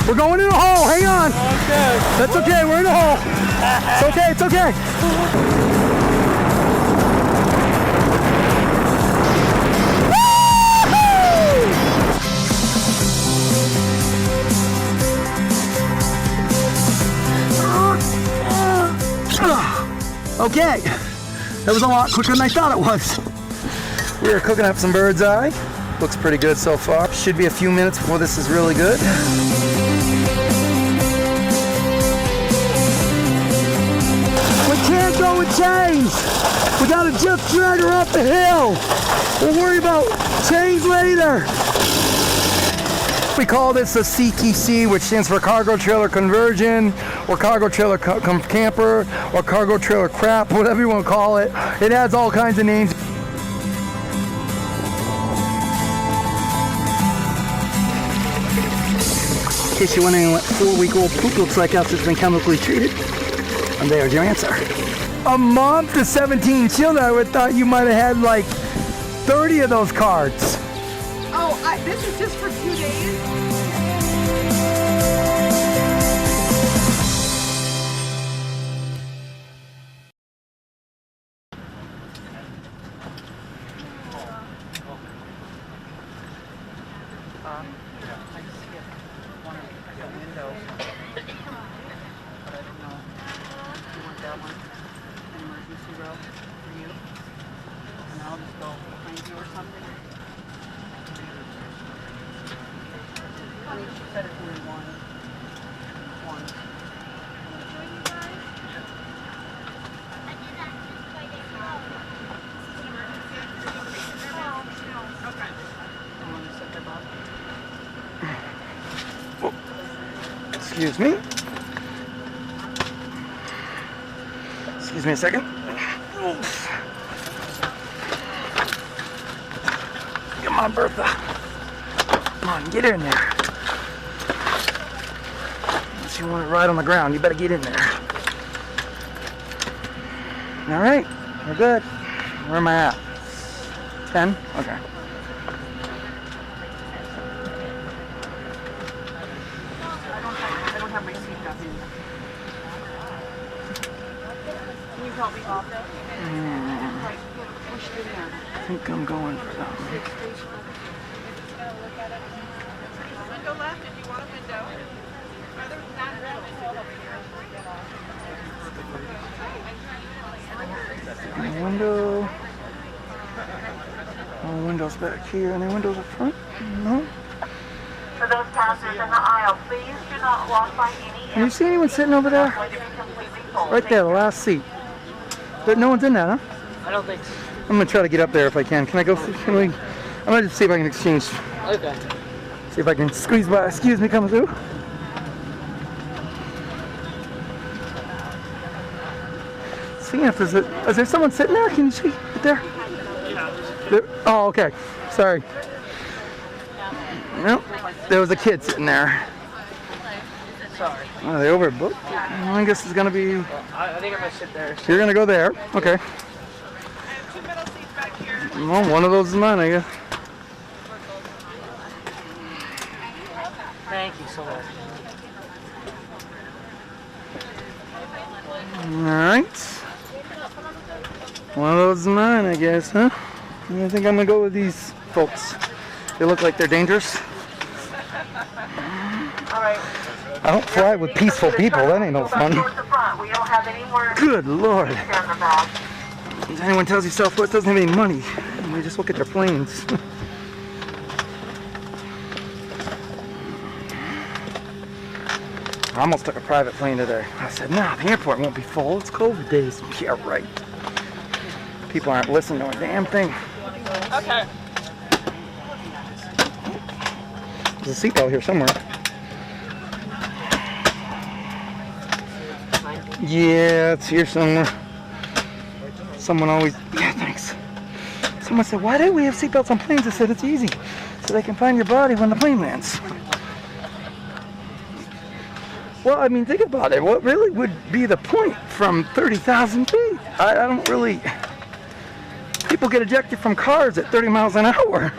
We're going in a hole. Hang on. Okay. That's okay. We're in a hole. It's okay. It's okay. Okay. That was a lot quicker than I thought it was. We are cooking up some bird's eye. Looks pretty good so far. Should be a few minutes before this is really good. We can't go with chains. We gotta just drag her up the hill. We'll worry about chains later. We call this a CTC, which stands for cargo trailer conversion, or cargo trailer camper, or cargo trailer crap, whatever you want to call it. It has all kinds of names. In case you're wondering what 4-week-old poop looks like after it's been chemically treated, and there's your answer. A month to 17 children, I would thought you might have had like 30 of those cards. Oh, this is just for 2 days? Excuse me. Excuse me a second. Come on, Bertha. Come on, get in there. Unless you want it right on the ground, you better get in there. All right, we're good. Where am I at? 10? Okay. Help me off that. I think I'm going for that one. Window left if you want a window. Other than that, Window. Oh, windows back here. Any windows up front? No. For those passengers in the aisle, please do not walk by any. Can you see anyone sitting over there? Right there, the last seat. But no one's in that, huh? I don't think so. I'm gonna try to get up there if I can. Can I go? Can we? I'm gonna just see if I can exchange. Okay. See if I can squeeze by. Excuse me, coming through. See if there's is there someone sitting there? Can you see right there? There? Oh, okay. Sorry. Nope. There was a kid sitting there. Sorry. Oh, they overbooked? Well, I guess it's gonna be. I think I'm gonna sit there. You're gonna go there. Okay. Well, one of those is mine, I guess. Thank you so much. Alright. One of those is mine, I guess, huh? I think I'm gonna go with these folks. They look like they're dangerous. Alright. I don't fly with peaceful people. That ain't no fun. Good Lord. If anyone tells you Southwest doesn't have any money, they just look at their planes. I almost took a private plane today. I said, nah, the airport won't be full. It's COVID days. Yeah, right. People aren't listening to a damn thing. Okay. There's a seatbelt here somewhere. Yeah, it's here somewhere. Someone always, yeah, thanks. Someone said, why do we have seatbelts on planes? I said, it's easy, so they can find your body when the plane lands. Well, I mean, think about it. What really would be the point from 30,000 feet? I don't really, people get ejected from cars at 30 miles an hour.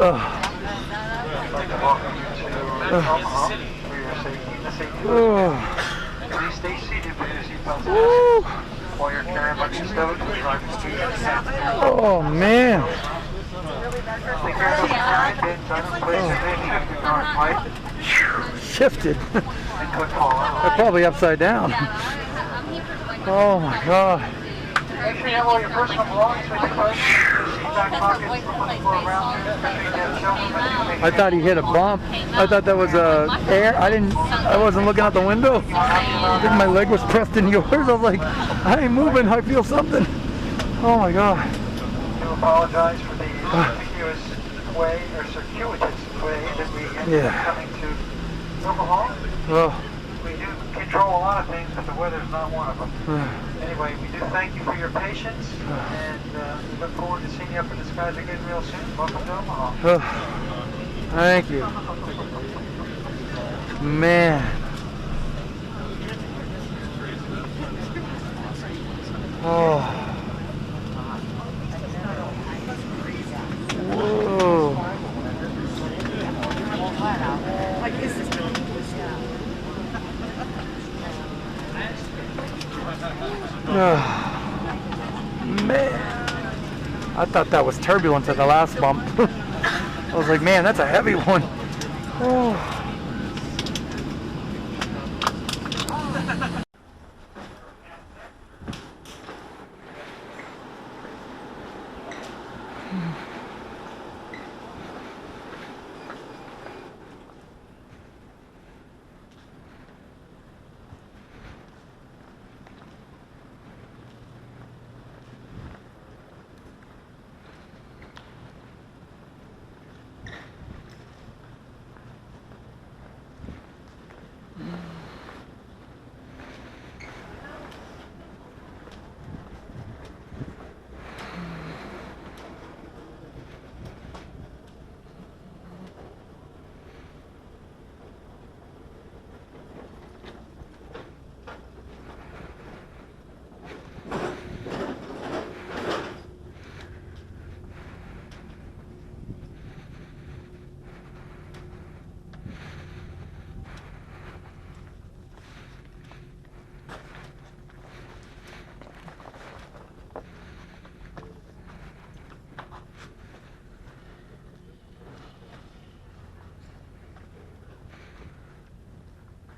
I'd like to welcome you to Omaha for your safety and the safety of others. Please stay seated with your seatbelts fastened while you're carrying luggage stowed to the driver's seat. Oh man. Take care of the security bins, items placed in their shifting guard pipe. Shifted. And could fall out. They're probably upside down. Oh my god. Make sure you have all your personal belongings with you, folks. Seat back pockets, look for around you. I thought he hit a bump. I thought that was air. I wasn't looking out the window. I think my leg was pressed in yours. I was like, I ain't moving. I feel something. Oh my god. I do apologize for the circuitous way that we ended up coming to Omaha. Oh. We do control a lot of things, but the weather's not one of them. Anyway, we do thank you for your patience, and we look forward to seeing you up in the skies again real soon. Welcome to Omaha. Thank you. Man. Oh. Whoa. Man, I thought that was turbulence at the last bump. I was like, man, that's a heavy one. Oh.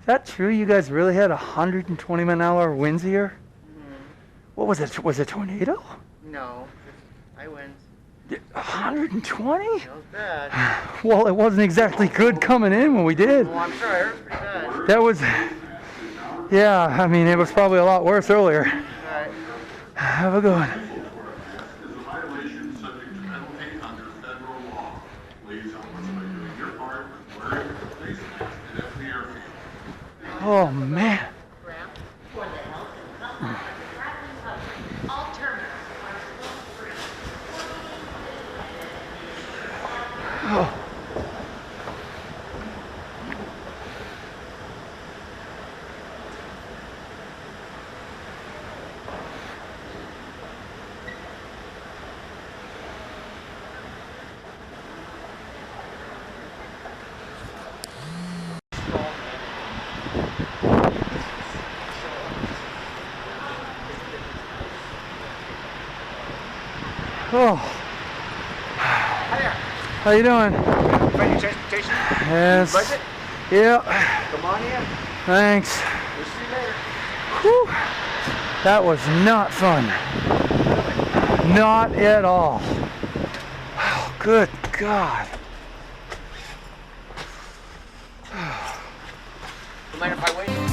Is that true? You guys really had 120-mile-an-hour winds here? What was it? Was it a tornado? No, I win. 120? That was bad. Well, it wasn't exactly good coming in when we did. Well, I'm sure I heard pretty bad. That was, yeah, I mean, it was probably a lot worse earlier. Alright. Have a good one. Oh man. Oh. Oh. How you doing? Find your transportation? Yes. Budget? Yeah. Come on in. Thanks. We'll see you later. Whew. That was not fun. Not at all. Oh, good God. Mind if I wait?